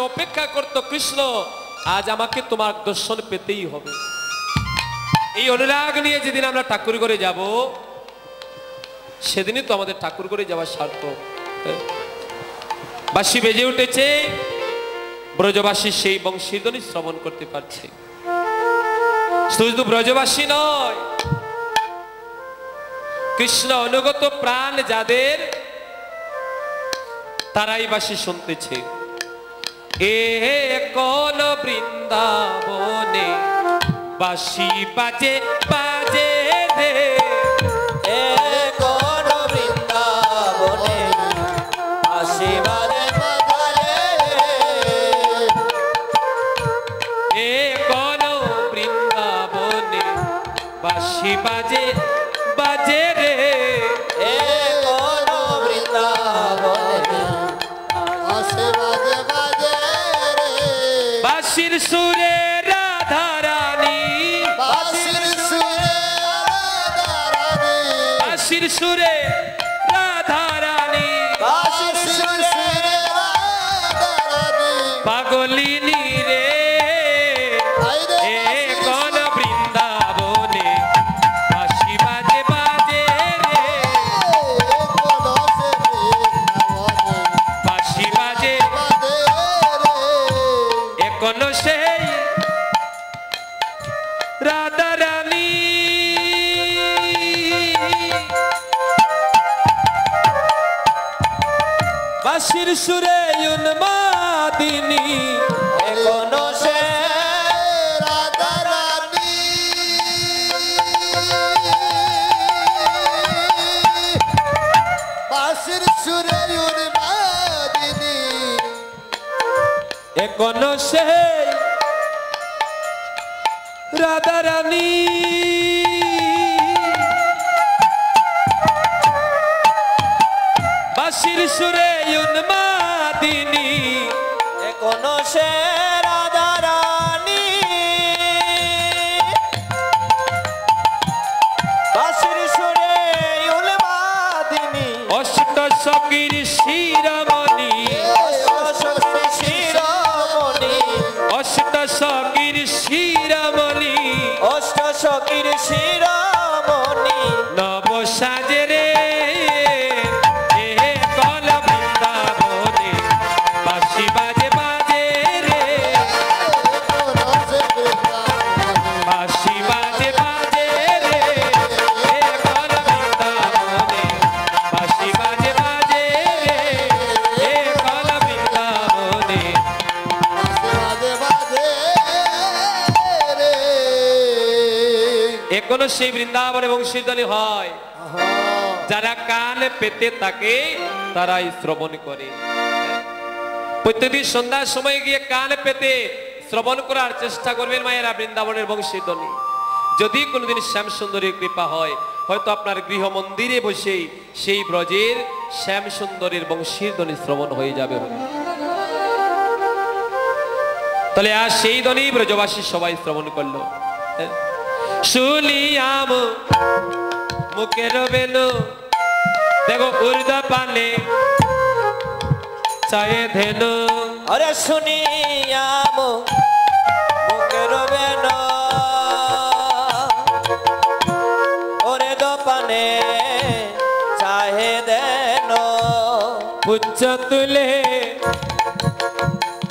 অপেক্ষা করত কৃষ্ণ আজ আমাকে তোমার দর্শন পেতেই হবে। এই অনুরাগ নিয়ে যেদিন আমরা ঠাকুর ঘরে যাব সেদিনই তো আমাদের ঠাকুর ঘরে যাওয়ার সার্থক। বাঁশি বেজে উঠেছে, ব্রজবাসী সেই বংশীর ধ্বনি শ্রবণ করতে পারছে। শুধু ব্রজবাসী নয়, কৃষ্ণ অনুগত প্রাণ যাদের তারাই বাঁশি শুনতেছে। এ কোন বৃন্দাবনে বাঁশি বাজে বাজে রে, এ কোন বৃন্দাবনে বাঁশি বাজে বাজে, এ কোন বৃন্দাবনে বাঁশি বাজে বাজে রে, এ কোন বৃন্দাবনে বাঁশি বাজে বাজে রে, বাঁশির সুরে রাধা রানী, বাঁশির সুরে রাধা রানী, বাঁশির সুরে রাধা রানী, বাঁশির সুরে রাধা রানী, পাগলিনী রে, এ কোন বৃন্দাবনে বাঁশি বাজে বাজে রে, বাঁশি বাজে এখন সেই রাধা রানী। বাঁশির সুরে উন্মাদিনী, এখনো সে রাধা রানী, বাঁশির সুরে উন্মাদিনী, এখন সেই রাধা রানী। বাঁশির সুরে উন্মাদিনী, এখনো সে রাধা রানী, বাঁশির সুরে উন্মাদিনী, অষ্ট সখীর শিরোমণি, শিরোমণি, অষ্ট সখীর শিরোমণি, অষ্ট সখীর শিরোমণি, নব সাজে রে, এ কল বৃন্দাবনে বাঁশি বাজে বাজে রে, বাঁশি বাজে বাজে রে, এ কল বৃন্দাবনে বাঁশি বাজে বাজে রে, এ কল বৃন্দাবনে। এখনো সেই বৃন্দাবনে বংশীধ্বনি হয়, যারা কান পেতে থাকে তারাই শ্রবণ করে। প্রত্যেকদিন সন্ধ্যার সময় গিয়ে কান পেতে শ্রবণ করার চেষ্টা করবেন মায়েরা বৃন্দাবনের বংশীধ্বনি। যদি কোনোদিন শ্যাম সুন্দরীর কৃপা হয়, হয়তো আপনার গৃহ মন্দিরে বসেই সেই ব্রজের শ্যাম সুন্দরীর বংশীর ধ্বনি শ্রবণ হয়ে যাবে। তাহলে আর সেই ধ্বনি ব্রজবাসী সবাই শ্রবণ করলো। শুনিয়াম মুখের বেনু, দেখো উর্দ পানে চায়ে ধেনু, আরে শুনিয়াম মুখের বেন, ওরে দোপানে চাহে দেন, উচ্চ তুলে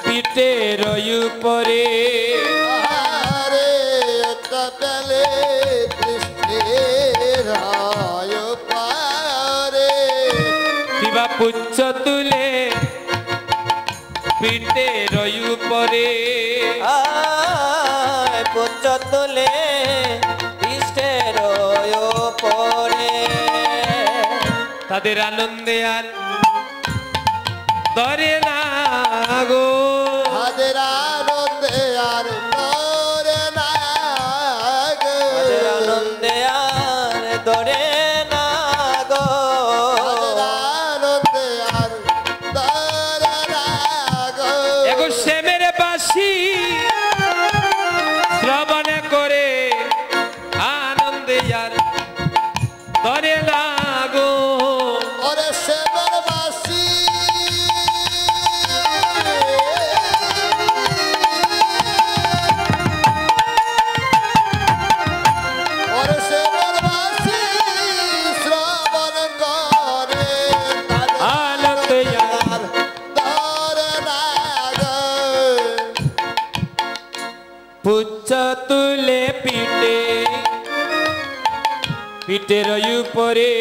পিঠের উপরে, আরে কপালে কৃষ্ণের পারে, কিবা পুচ্ছ তুলে পিঠের উপরে, পুচ্ছ তুলে কৃষ্ণের পরে, তাদের আনন্দে আর ধরে না গো, তাদের আনন্দে আর ধরে না গো, তাদের আনন্দে আর ধরে না গো, তাদের আনন্দে আর ধরে না গো, এগো শ্যামের বাঁশি শ্রবণ করে আনন্দে আর ধরে না গো, ওরে শ্যামের বাঁশি পুচ্ছ তুলে পিটে পিটের উপরে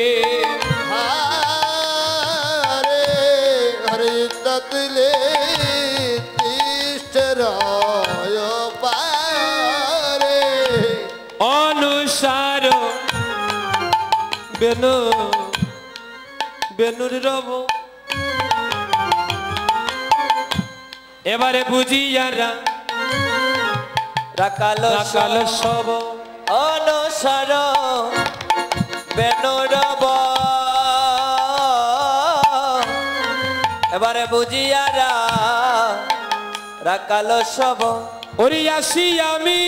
হরে হরে ততলে তিষ্ঠ রয় পারে অনুসার বেনু বেনুর রব এবারে বুঝিয়ারা রাকালো রাখাল সব অনুসার বেনুরব এবারে বুঝিয়ারা রাকালো সব ওরে আসি আমি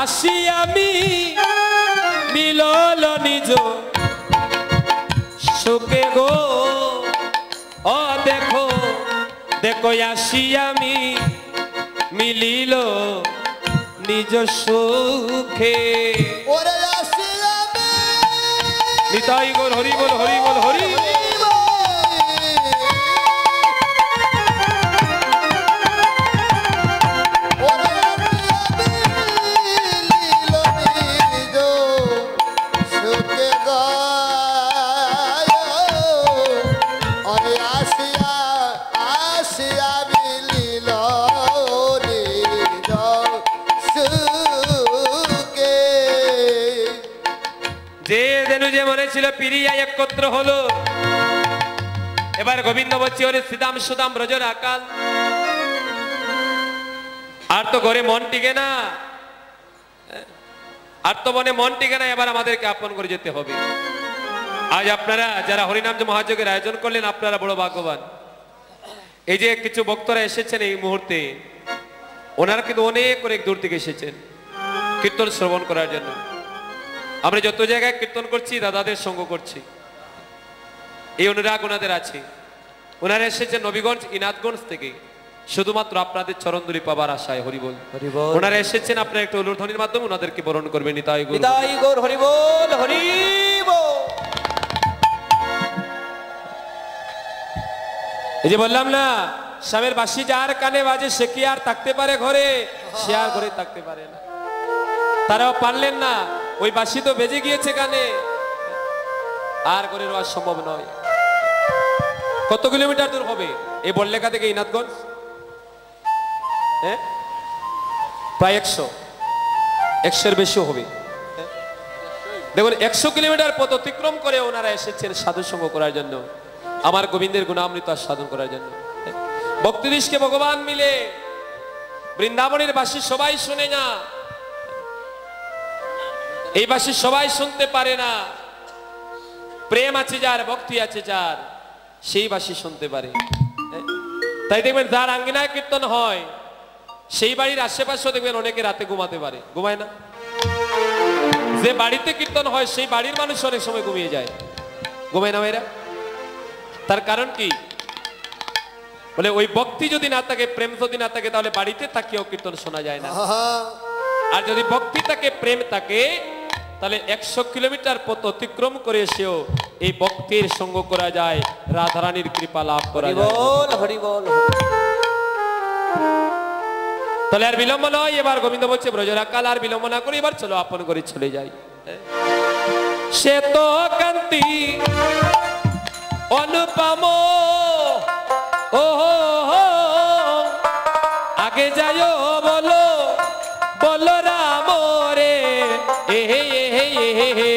আসি আমি মিলল নিজ সুখে গো ও দেখো দেখো আসি আমি মিলিল নিজ সুখে ওরে আসি আমি নিতাই গোর হরি বল হরি বল হরি ওরে আসি আমি লীল নিজ সুখে গায় ওরে আসিয়া আসিয়া মিলিল নিজ সুখে যে দেনু যে মনে ছিল পিরিয়া একত্র হলো এবার গোবিন্দ বলছি ওরে শ্রীদাম সুদাম ব্রজর আকাল আর তো ঘরে মন টিকে না আর তো মনে মন টিকে না এবার আমাদেরকে আপন করে যেতে হবে আজ আপনারা যারা হরিনাম মহাযজ্ঞের আয়োজন করলেন আপনারা বড় ভাগ্যবান এই যে কিছু ভক্তরা এসেছেন এই মুহূর্তে ওনারা কিন্তু অনেক দূর থেকে এসেছেন কীর্তন শ্রবণ করার জন্য আমরা যত জায়গায় কীর্তন করছি দাদাদের সঙ্গ করছি এই অনুরাগ ওনাদের আছে ওনারা এসেছেন নবীগঞ্জ ইনাদগঞ্জ থেকে শুধুমাত্র আপনাদের চরণধুলি পাবার আশায় হরিবল হরিবল ওনারা এসেছেন আপনারা একটু উলুধ্বনির মাধ্যমে ওনাদেরকে বরণ করবেন নিতাই গৌর নিতাই গৌর হরিবল হরিবল এই যে বললাম না স্বামীর বাঁশি যার কানে বাজে সে কি আর থাকতে পারে ঘরে সে আর ঘরে থাকতে পারে না তারাও পারলেন না ওই বাঁশি তো বেজে গিয়েছে কানে আর ঘরে রোয়া সম্ভব নয় কত কিলোমিটার দূর হবে এই বড়লেখা থেকে ইনাদগঞ্জ হ্যাঁ প্রায় 100 বেশিও হবে দেখুন 100 কিলোমিটার পথ অতিক্রম করে ওনারা এসেছেন সাধু সঙ্গ করার জন্য আমার গোবিন্দের গুণামৃত সাধন করার জন্য ভক্তিদিশকে ভগবান মিলে বৃন্দাবনের বাসী সবাই শুনে না এই বাসী সবাই শুনতে পারে না প্রেম আছে যার ভক্তি আছে যার সেই বাসী শুনতে পারে তাই দেখবেন যার আঙ্গিনায় কীর্তন হয় সেই বাড়ির আশেপাশেও দেখবেন অনেকে রাতে ঘুমাতে পারে ঘুমায় না যে বাড়িতে কীর্তন হয় সেই বাড়ির মানুষ অনেক সময় ঘুমিয়ে যায় ঘুমায় না এরা তার কারণ কি বলে ওই ভক্তি যদি না থাকে প্রেম যদি না থাকে তাহলে বাড়িতে থাকিও কীর্তন শোনা যায় না আর যদি ভক্তি থাকে প্রেম থাকে তাহলে 100 কিলোমিটার পথ অতিক্রম করে এসেও এই ভক্তির সঙ্গ করা যায় রাধারানীর কৃপা লাভ করা যায় হরিবল হরিবল তাহলে আর বিলম্ব নয় এবার গোবিন্দ বলছে ব্রজরাকাল আর বিলম্ব না করে এবার চলো আপন করে চলে যাই সে তো কান্তি অনুপম ও আগে যাইও বলো বলো রাম রে এ হে হে হে হে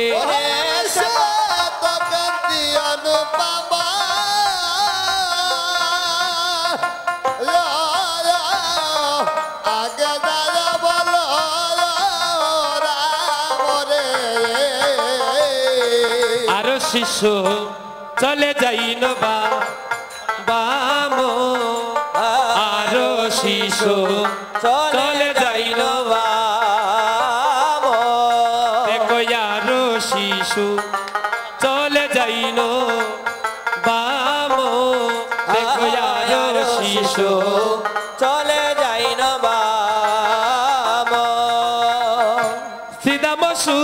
আর শিশু চলে যাই নবা বাম আর শিশু চলে যাই নবা দেখো আর শিশু চলে যাই নো বাম দেখো আর শিশু চলে যাই না বাম শ্রীদাম সু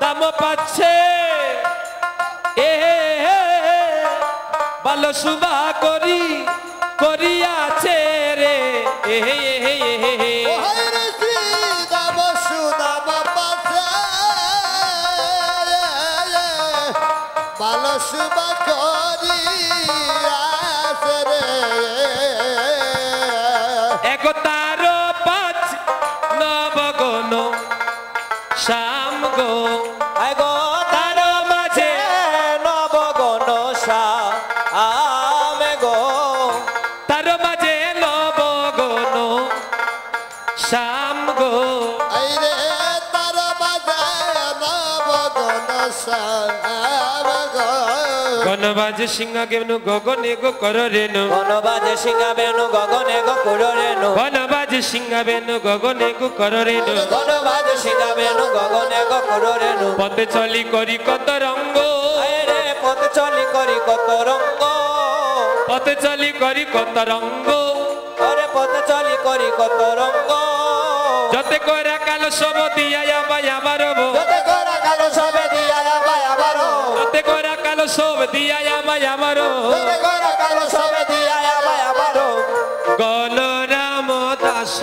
দাম পাচ্ছে কালো সুবা করিয়াছে রে ওহাইরে সীতাব সুদাব পাশে ভালো সুবা করিয়াছে রে একতার পাঁচ নবগণ শ্যাম গো আগো তার মাঝে নবগণ শ্যাম গো তার মাঝে নবগণ শ্যাম গো আইরে তার বাজে নবগণ শ্যাম গো গণবাজ সিংহ গেনু গগনে গো কর রেনু বনবাজে সিংহা বেনু গগনে গো কুড়ো রেনু গণবাজ সিংহ বেনু গগনে গো কর রেনু বনবাজে সিংহা বেনু গগনে গো কুড়ো রেনু পথে চলি করি কত রঙ্গ আরে পথ চলি করি কত রঙ্গ পথে চলি করি কত রঙ্গ আরে পথ চলি করি কত রঙ্গ যতে করা কালো সব দিয়া আমার যতে করা কালো সবে দিয়া যাবাই আবারো যতে করা কালো সব দিয়া আমার যতে করা কালো সবে দিয়া যাবাই আবারো গল রাম দাস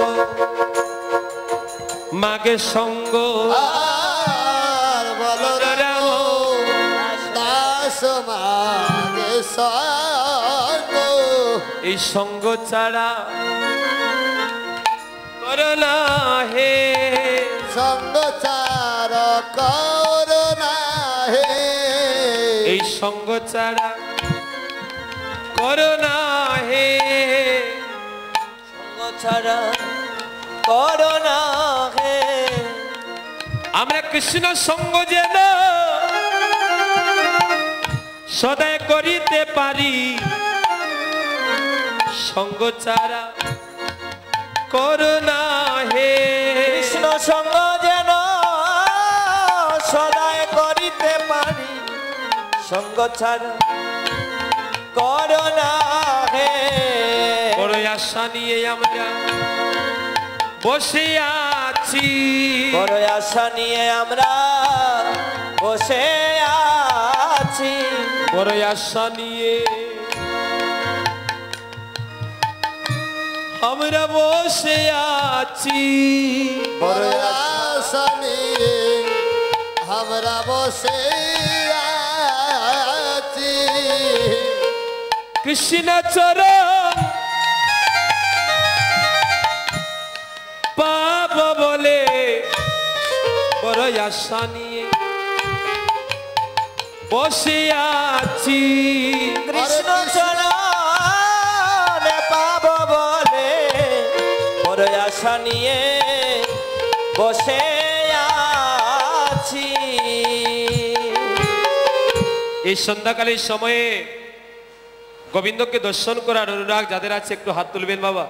মাগে সঙ্গ আর বলো রাম দাস মাগে সঙ্গ এই সঙ্গ ছাড়া করোনা হে সঙ্গ চার করুণা হে এই সঙ্গ ছাড়া করোনা হে সঙ্গ ছাড়া করোনা হে আমরা কৃষ্ণ সঙ্গ যেন সদায় করিতে পারি সঙ্গ ছাড়া করোনা হে কৃষ্ণ সঙ্গ যেন সদায় করিতে পারি সঙ্গ ছাড়া করোনা হে বড় আশা নিয়ে আমরা বসে আছি বড় আশা নিয়ে আমরা বসে আছি বড় আশা নিয়ে আমরা বসে আছি বড় আশা নিয়ে আমরা বসে আছি কৃষ্ণ চরণ পাব বলে বড় আশা নিয়ে বসে আছি কৃষ্ণ চরণ পাব বলে বড় আশা নিয়ে বসে আছি এই সন্ধ্যাকালীন সময়ে গোবিন্দকে দর্শন করার অনুরাগ যাদের আছে একটু হাত তুলবেন বাবা।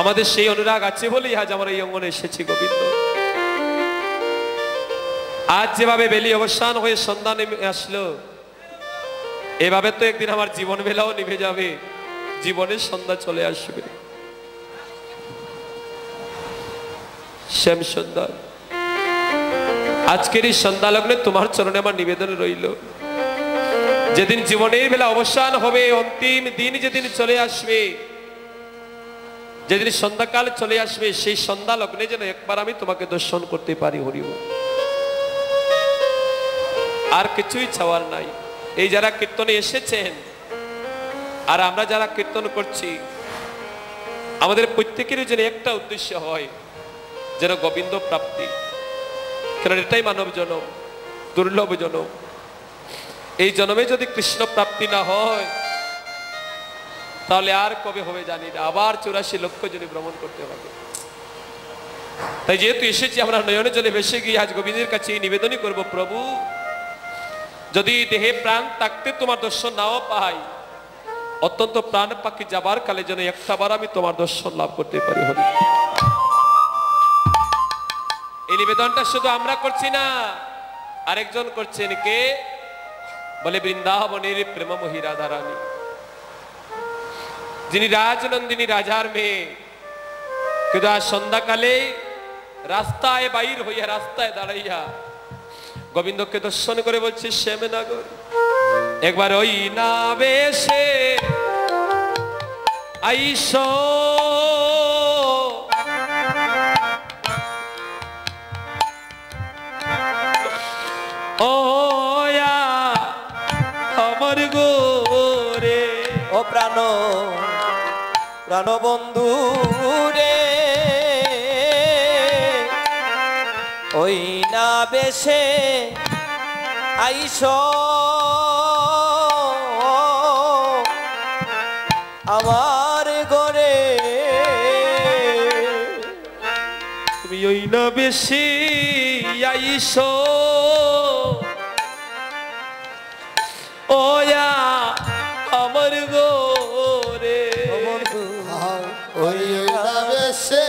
আমাদের সেই অনুরাগ আছে বলেই আজ আমরা এই অঙ্গনে এসেছি গোবিন্দ। আজ যেভাবে বেলি অবসান হয়ে সন্ধ্যা নেমে আসলো, এভাবে তো একদিন আমার জীবন বেলাও নিভে যাবে, জীবনের সন্ধ্যা চলে আসবে। শ্যাম সুন্দর, আজকের এই সন্ধ্যা লগ্নে তোমার চরণে আমার নিবেদন রইল। যেদিন জীবনের বেলা অবসান হবে, অন্তিম দিন যেদিন চলে আসবে, যেদিন সন্ধ্যাকাল চলে আসবে, সেই সন্ধ্যা লগ্নে যেন একবার আমি তোমাকে দর্শন করতে পারি। হরিব, আর কিছুই চাওয়ার নাই। এই যারা কীর্তনে এসেছেন আর আমরা যারা কীর্তন করছি, আমাদের প্রত্যেকেরই যেন একটা উদ্দেশ্য হয়, যেন গোবিন্দ প্রাপ্তি। কারণ এটাই মানব জনম, দুর্লভ জনম। এই জন্মে যদি কৃষ্ণ প্রাপ্তি না হয়, তাহলে আর কবে হবে জানি না, আবার 84 লক্ষ জনে ভ্রমণ করতে হবে। তাই যেহেতু এসেছি, আমরা নয়নে জলে ভেসে গিয়ে আজ গোবিন্দের কাছে নিবেদনই করব, প্রভু যদি দেহে প্রাণ থাকতে তোমার দর্শন নাও পাই, অত্যন্ত প্রাণ পাখি যাবার কালে যেন একটাবার আমি তোমার দর্শন লাভ করতে পারি। হরি, এই নিবেদনটা শুধু আমরা করছি না, আরেকজন করছেন। কে? বলে বৃন্দাবনের প্রেমমোহী রাধা রানী, যিনি রাজনন্দিনী রাজার মেয়ে। কিন্তু আজ সন্ধ্যাকালে রাস্তায় বাইর হইয়া, রাস্তায় দাঁড়াইয়া গোবিন্দকে দর্শন করে বলছি শ্যামনগর একবার ওই না বেশে আইসো ওয়া আমার গোরে ও প্রাণ প্রাণ বন্ধু রে ওই না বেশে আইস আমার ঘরে তুমি ওই না বেশি আইসো ওয়া আমার গোরে ওই বেশে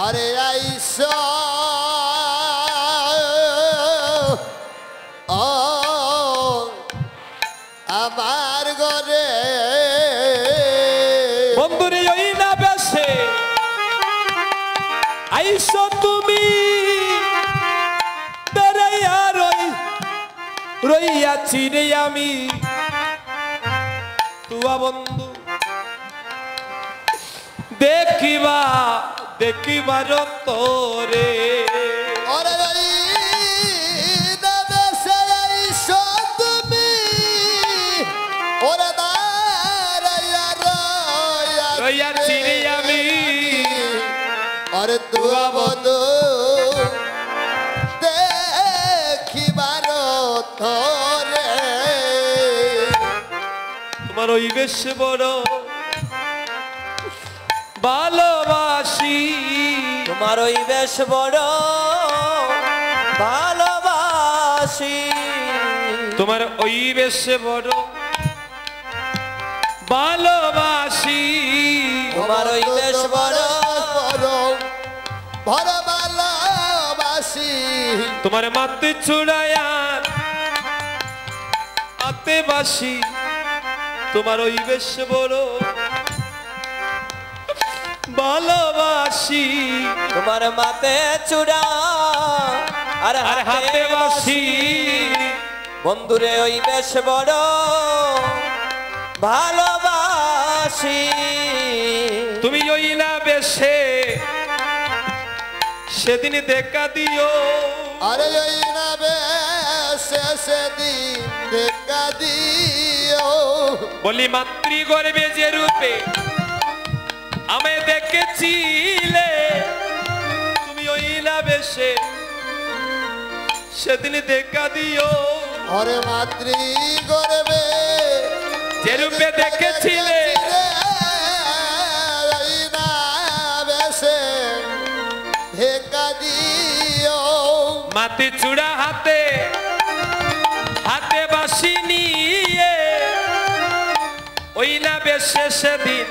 আরে আইস আমার ঘরে বন্ধুরে ওই না বেশে আইসো তুমি দাঁড়াইয়া রইয়াছি রে আমি তুয়া বন্ধু দেখিবার তোরে ওরে বেশে আইস তুমি ওরে রইয়াছি রে আমি আরে তুয়া বন্ধু দেখিবার তোরে তোমার ওই বেশ বড় ভালোবাসি তোমার ওই বেশ বড় ভালোবাসি তোমার ওই বেশ বড় ভালোবাসি তোমার ওই বেশ বড় বড় ভালোবাসি তোমার মাতে ছুড়ায়ার আতে বাসি তোমার ওই বেশ বড় ভালোবাসি তোমার মাতে চূড়া আর হাতে বাসি বন্ধুরে ওই বেশ বড় ভালোবাসি তুমি ওই না বেশে সেদিন দেখা দিও আরে ওই না বেশে সেদিন দেখা দিও বলি মাতৃগর্ভে যে রূপে আমায় দেখেছিলে তুমি ওই না বেশে সেদিন দেখা দিও ওরে মাতৃ গর্বে যে রূপে দেখেছিলে ওই না বেশে দেখা দিও মাটি চূড়া হাতে হাতে বাসি নিয়ে ওই না বেশে সেদিন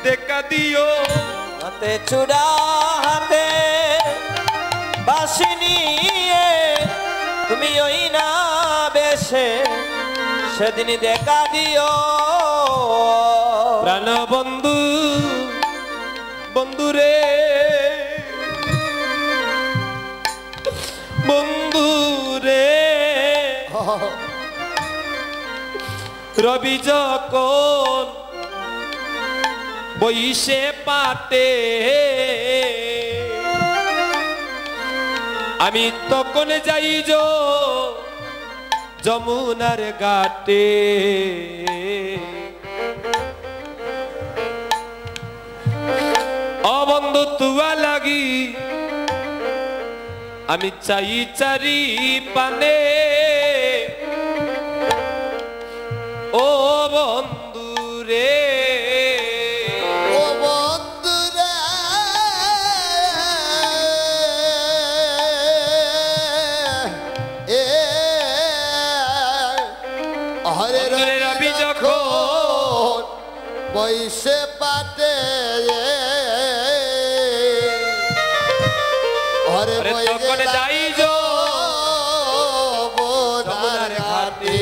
দেখা দিও হাতে চূড়া হাতে বাসি নিয়ে তুমি ওই না বেশে সেদিন দেখা দিও প্রাণ বন্ধু বন্ধুরে বন্ধুরে রবি যখন বইসে পাটে আমি তখন যাই যমুনার ঘাটে অবন্ধু তুয়া লাগি আমি চাই চারি পানে ও বন্ধু রে ও বন্ধুরা এ হরে রবি যখন বৈশে পাতে হরে তখন যাই যমুনার ঘাটে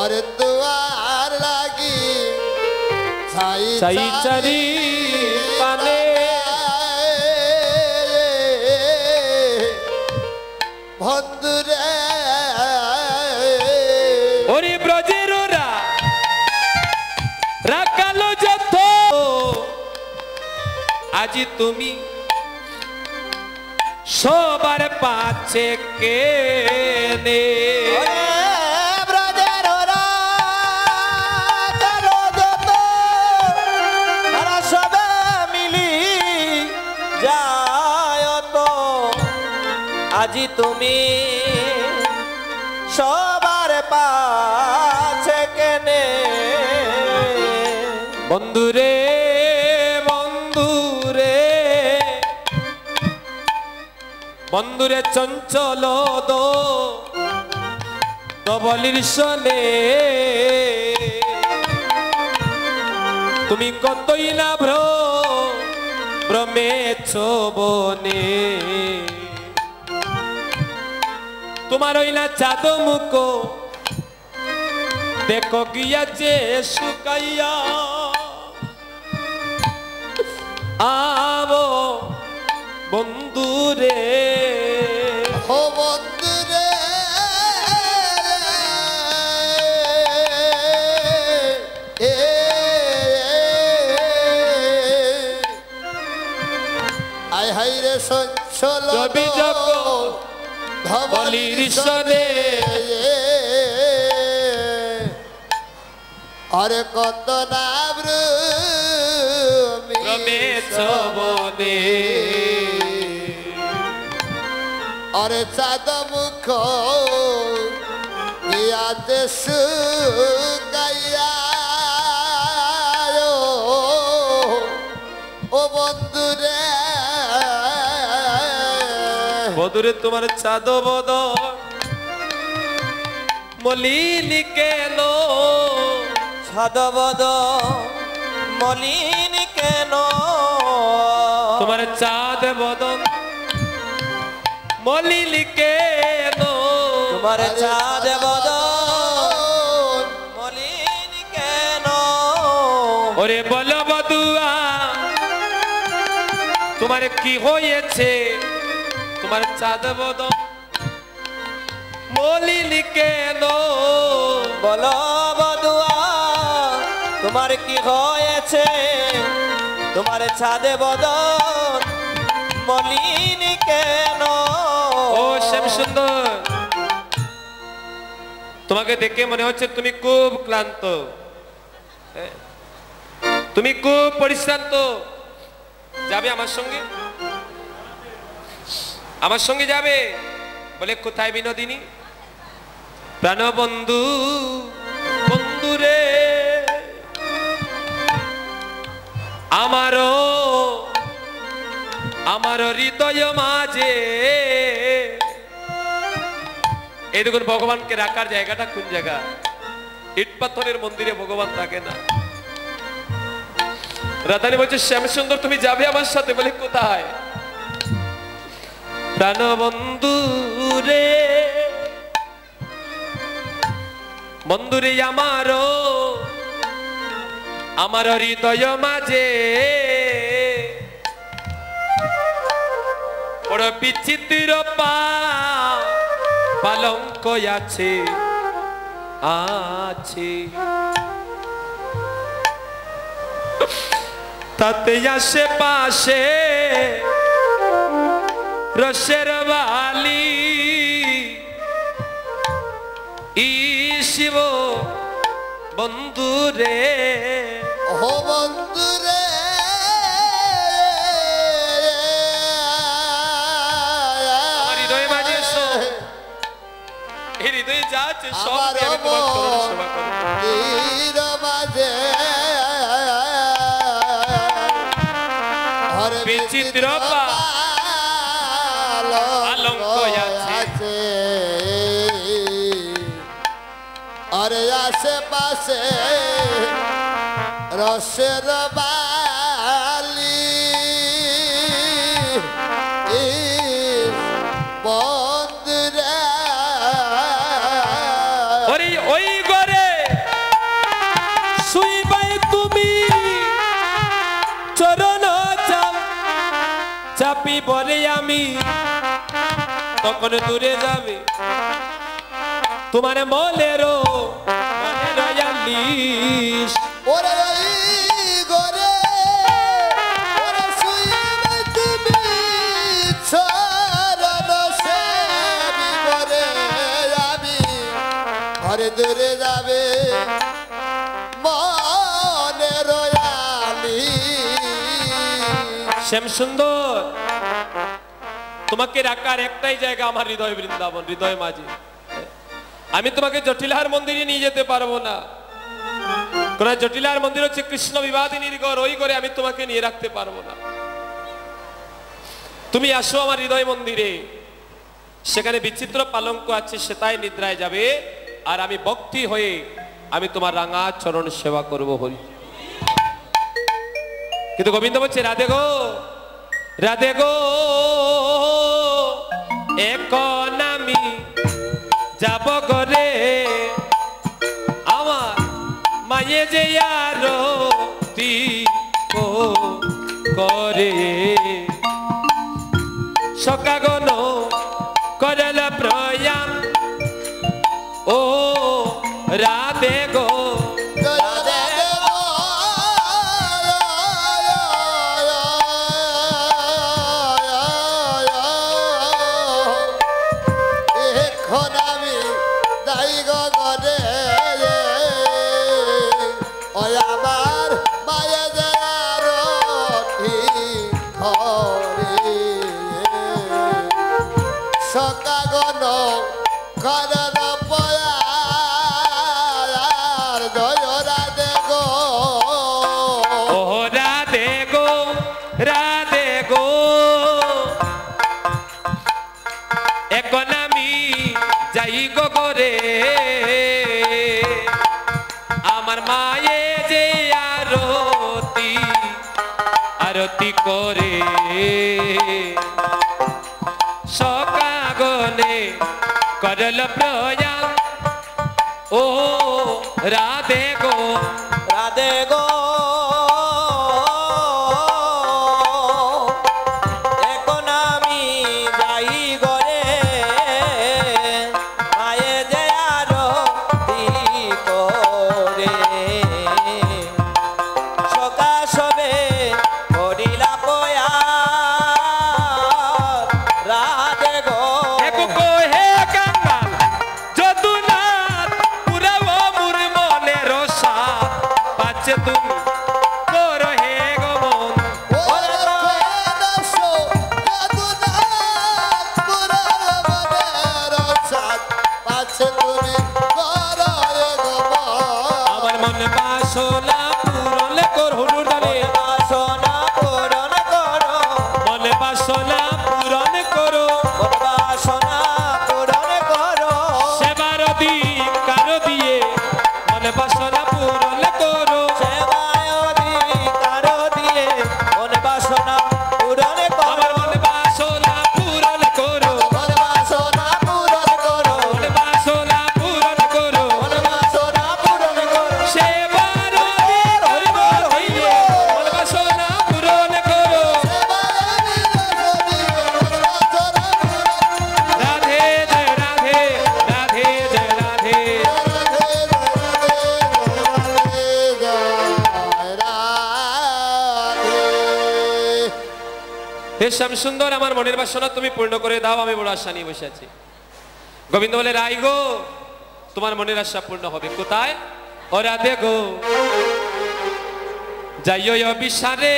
অরে তুয়ার লাগি চাই চারি পানে আজি তুমি সবার পাচ্ছে কেনে ব্রজের রাজার যত তারা সবে মিলি যায় তো আজি তুমি সবার পাছে কেনে বন্ধুরে বন্ধুরে বন্ধুরে চঞ্চল দবলির শোনে তুমি কতই না ভ্রমেছ বনে তোমার ওই না চাঁদ মুখ দেখো গিয়া যে শুকাইয়া আবো বন্ধুরে ও বন্ধুরে আয় হাই রে সঞ্চল রবি জগৎ বলির শোনে আরে কত না রমেশ বনে আরে চাঁদ মুখ ইয়াতে সুগাইয়া ও বন্ধুরে বধুরে তোমার চাঁদ বদ মলিনী কেন ছাদবদ মলিন কেন তোমার চাঁদ বদন মলিনী কেন তোমার চাঁদ বদ মলিন কেন ওরে বল বধুয়া তোমার কি হয়েছে তোমার চাঁদ বদন মলিনী কেন বল বধুয়া তোমার কি হয়েছে তোমার ছাদে বদন মলিন কেন ও শ্যাম সুন্দর তোমাকে দেখে মনে হচ্ছে তুমি খুব ক্লান্ত তুমি খুব পরিশ্রান্ত যাবে আমার সঙ্গে যাবে বলে কোথায় বিনোদিনী প্রাণবন্ধু বন্ধুরে আমার হৃদয় মাঝে এই দেখুন ভগবানকে রাখার জায়গাটা কোন জায়গা ইট পাথরের মন্দিরে ভগবান থাকে না রাধানী বলছে শ্যাম সুন্দর তুমি যাবে আমার সাথে বলে কোথায় প্রাণবন্ধু রে বন্ধুরে আমার হৃদয় মাঝে বড় বিচিত্র পালঙ্ক আছে তাতে আশেপাশে রসের বালি শিব বন্ধুরে ও বন্ধুরে হৃদয় মাঝে এই হৃদয়ে যা আছে সব দিয়ে আমি তোমার চরণ সেবা করব বিচিত্র পালঙ্ক আছে আরে আশেপাশে রসের বালি বন্ধুরে ওই ঘরে শুইবাই তুমি চরণ চাপি বলে আমি তখন দূরে যাবে তোমার মনের আলিশ ওরে ওই ঘরে ওরে শুই দূরে যাবে মনের আলি। শ্যাম সুন্দর, তোমাকে রাখার একটাই জায়গা আমার হৃদয় বৃন্দাবন, হৃদয় মাঝে। আমি তোমাকে জটিলার মন্দিরে নিয়ে যেতে পারবো না, কারণ জটিলার মন্দির হচ্ছে কৃষ্ণ বিবাদিনীর ঘর, ওই ঘরে আমি তোমাকে নিয়ে রাখতে পারবো না। তুমি আসো আমার হৃদয় মন্দিরে, সেখানে বিচিত্র পালঙ্ক আছে, সেটাই নিদ্রায় যাবে, আর আমি ভক্তি হয়ে আমি তোমার রাঙা চরণ সেবা করব হরি। কিন্তু গোবিন্দ বলছে রাধে গো, রাধে গো, এখন আমি যাব ঘরে, আমার মায়ে যে আরতি করে, সকাগন করল প্রয়াম, ও রাধে গো, রাধে গো, এখন আমি যাই গো ঘরে, ওই আমার মায়ে যে আরতি করে, সকাগন করল প্রয়াম, জয় রাধে গো, ও রাধে গো, রাধে গো, এখন আমি যাই গো ঘরে, আমার মায়ে যে আরতি আরতি করে, সকাগনে করল প্রয়াম, ও রাধে গো, রাধে গো, এখন আমি যাই ঘরে, মায়ে যে আরতি করে, সকা সবে করিলা প্রয়াম, রাধে গো, একো হে কাঙ্গাল যদুনাথ, পুরাও মোর মনের সাথ, পাচ্ছে তুমি কর হে গো মন, ওরে কইনাসো যদুনাথ পুরাণের সাথ, পাছে তুমি করো গো আমার মনে বাসনা পূরণ কর, হুলুর দালে বাসনা পূরণ করো, মনে বাসনা পূরণ করো, বাসনা পূরণ করো, সেবার অধিকার দিয়ে মনে বাসনা পূরণ করো, সেবায় অধিকার দিয়ে মন বাসনা পূরণ আমার করো, মনে বাসনা পূরণ করো, মন বাসনা পূরণ করো, মনে বাসনা পূরণ করো, মন বাসনা পূরণ করো, সেবার অধিকার দিয়ে মনে বাসনা পূরণ করো, রাধে জয় রাধে, রাধে জয় রাধে, হে শ্যাম সুন্দর, আমার মনের বাসনা তুমি পূর্ণ করে দাও, আমি বড় আশা নিয়ে বসে আছি। গোবিন্দ বলে রাই গো, তোমার মনের আশা পূর্ণ হবে। কোথায়? ও রাধে গো, যাইও অবিসারে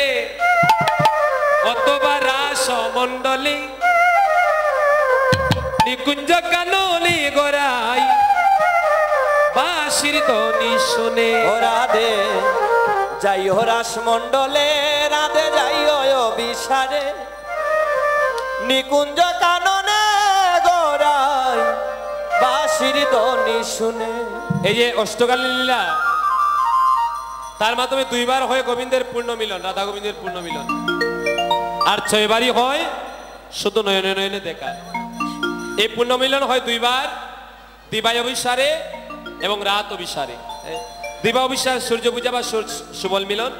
অথবা রাস মণ্ডলী, নিকুঞ্জ কানলি গোরাই বাঁশির ধ্বনি শুনে, ও রাধে যাই হো রাস মণ্ডলে, রাধে যাই অবিসারে, নিকুঞ্জ কাননে গোরাই বাঁশির ধ্বনি শুনে। এই যে অষ্টকাল লীলা, তার মাধ্যমে দুইবার হয় গোবিন্দের পূর্ণ মিলন, রাধা গোবিন্দের পূর্ণ মিলন, আর 6 বারই হয় শুধু নয়নে নয়নে দেখা। এই পূর্ণ মিলন হয় দুইবার, দিবায় অভিসারে এবং রাত অভিসারে। দিবা অভিসার সূর্য পূজা বা সুবল মিলন,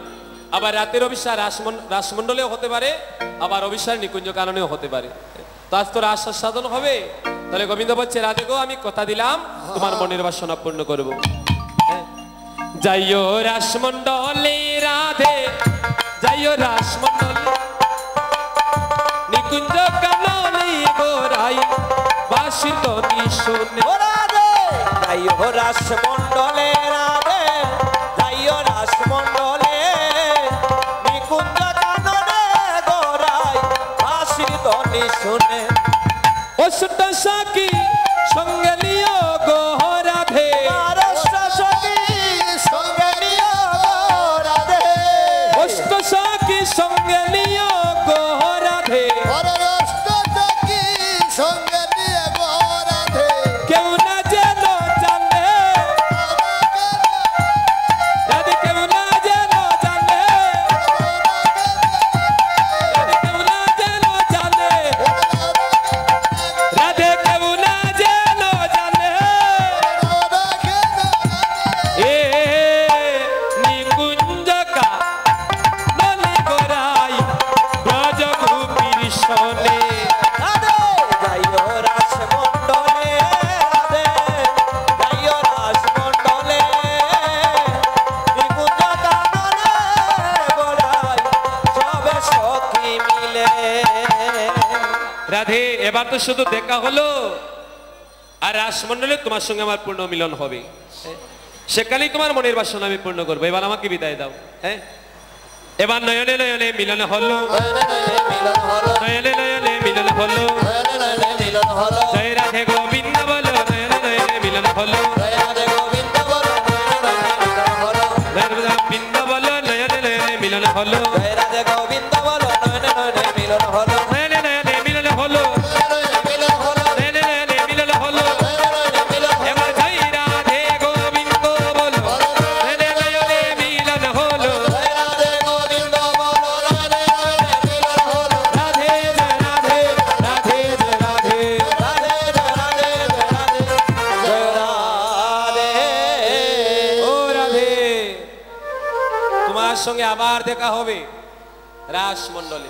আবার রাতের অভিসার রাসমণ্ডলেও হতে পারে, আবার অভিসার নিকুঞ্জ কাননেও হতে পারে। তো আজ তো রাস সাধন হবে, তাহলে গোবিন্দ বলছে রাধে গো, আমি কথা দিলাম তোমার মনের বাসনা পূর্ণ করবো। যাইও রাসমণ্ডলে রাধে, যাইও রাসমণ্ডলে, নিকুঞ্জ কাননে গোরাই বাঁশির ধ্বনি শুনে, ও রাধে যাই যাইও রাসমণ্ডলে রাধে যাইও রাসমণ্ডলে নিকুঞ্জ কাননে গোরাই হাসির ধ্বনি শুনে অষ্ট সখী সঙ্গে লিও গো রাধে অষ্ট সখী সঙ্গে নিও রাধে অষ্ট সখী সঙ্গে লিও গো রাধে কেউ না যেন জানে রাধে কেউ না যেন জানে রাধে কেউ না যেন জানে রাধে কেউ না যেন জানে এ নিকুঞ্জকা নলি গোরাই ব্রজ গোপীর শোনে রাধে যাইও রাসমণ্ডলে রাধে যাইও রাসমণ্ডলে নিকুঞ্জ কাননে গোরাই সবে সখী মিলে রাধে এবার তো শুধু দেখা হলো আর রাসমণ্ডলে তোমার সঙ্গে আমার পূর্ণ মিলন হবে সেকালেই তোমার মনের বাসনা আমি পূর্ণ করবো এবার আমাকে বিদায় দাও হ্যাঁ এবার নয়নে নয়নে মিলন হলো নয়নে নয়নে মিলন হলো জয় রাধে গোবিন্দ বলো নয়নে নয়নে মিলন হলো গোবিন্দ বলো নয়নে নয়নে মিলন হলো জয় রাধে গোবিন্দ বলো নয়নে নয়নে মিলন হলো নয়নে নয়নে মিলন হলো নয়নে নয়নে মিলন হলো এবার জয় রাধে গোবিন্দ বলো নয়নে নয়নে মিলন হলো রাধে জয় রাধে রাধে জয় রাধে ও রাধে তোমার সঙ্গে আবার দেখা হবে রাসমণ্ডলে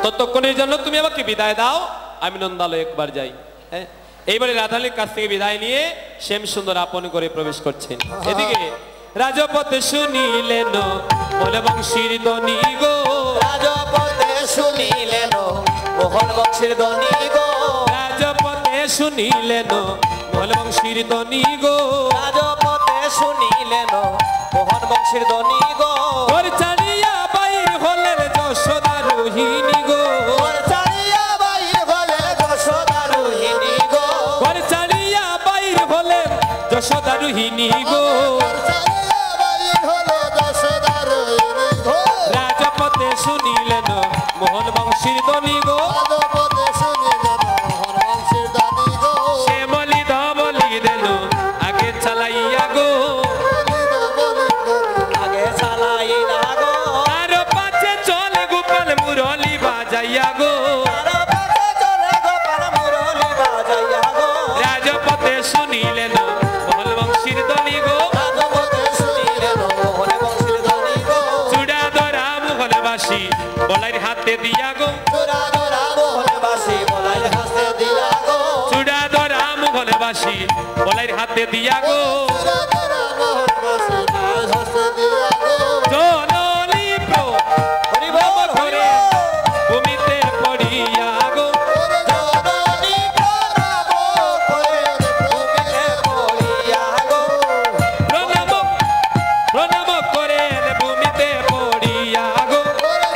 ততক্ষণের জন্য তুমি আমাকে বিদায় দাও আমি নন্দালয়ে একবার যাই হ্যাঁ এইবারে রাধালির কাছ থেকে বিদায় নিয়ে শ্যাম সুন্দর আপন করে প্রবেশ করছেন এদিকে রাজপথে শুনিলেন বলে বংশীর ধ্বনি গো রাজপথে শুনিলেন মোহন বংশীর ধ্বনি গো রাজপথে শুনিলেন বলে বংশীর ধ্বনি গো রাজপথে শুনিলেন মোহন বংশীর ধ্বনি গো ওর চারিয়া বাইর হলেন যশোদা রোহিণী গো ওর চারিয়া বাইর হলে যশোদা রোহিণী গো ওর চারিয়া বাইর হলেন যশোদা রোহিণী গো রাজপথে শুনিলেন মোহন বংশীর ধ্বনি গো শ্যামলি ধবলি দেন আগে চালাইয়া গো আগে চালাই না গো আর পাছে চলে গোপাল মুরলি বাজাইয়া গো আরো পাছে চলে গোপাল মুরলি বাজাইয়া গো রাজপথে শুনিলেন মোহন বংশীর ধ্বনি গো রাজপথে শুনিলেন মোহন বংশীর ধ্বনি গো চূড়া ধরা মোহন বাসি বলাইর হাতে দিয়া গো চূড়া ধরা মোহন বাসি বলাই হাসতে দিয়া গো চূড়া ধরা মোহন বাসি বলাইর হাতে দিয়া গো জননী প্রো হরি বল করে ভূমিতে পড়িয়া গো জননী প্রণাম করে ভূমিতে পড়িয়া গো প্রণাম প্রণাম করেন ভূমিতে পড়িয়া গো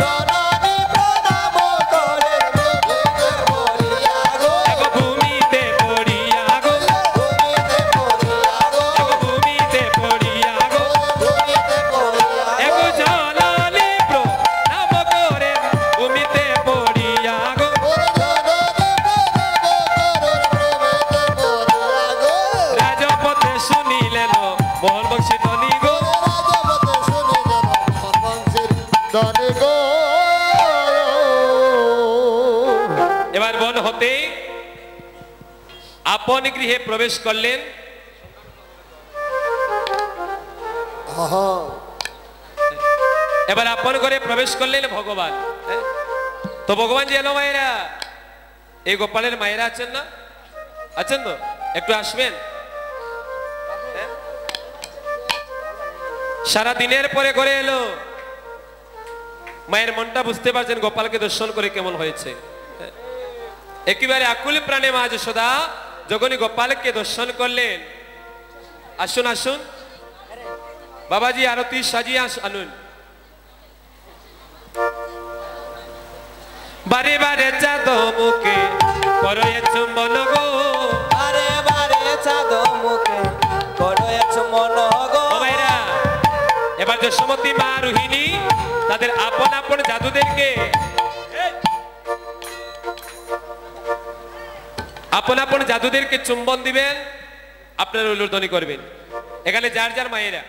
জননী প্রণাম করে ভূমিতে পড়িয়া গো এগো ভূমিতে পড়িয়া গো ভূমিতে পড়িয়া গো ভূমিতে পড়িয়া গো ভূমিতে পড়িয়া এগো জননী প্রণাম করেন ভূমিতে পড়িয়া গো রাজপথে শুনিলেন মোহন বংশী ধ্বনি গো এবার বন হতে আপন গৃহে প্রবেশ করলেন এবার আপন ঘরে প্রবেশ করলেন ভগবান হ্যাঁ? তো ভগবান যে এলো মায়েরা এই গোপালের মায়েরা আছেন না আছেন তো একটু আসবেন হ্যাঁ? সারা দিনের পরে ঘরে এলো মায়ের মনটা বুঝতে পারছেন গোপালকে দর্শন করে কেমন হয়েছে একেবারে আকুল প্রাণে মা যশোদা যখনই গোপালকে দর্শন করলেন, আসুন আসুন বাবাজি, আরতি সাজিয়ে আনুন। বারে বারে চাঁদ মুখে করো চুম্বন গো, বারে বারে চাঁদ মুখে করো চুম্বন গো। ও ভাইরা, এবার যশোমতী মা রোহিণী তাদের আপন আপন জাদুদেরকে আপন আপন জাদুদেরকে চুম্বন দিবেন, আপনারা উলুধ্বনি করবেন। এখানে যার যার মায়েরা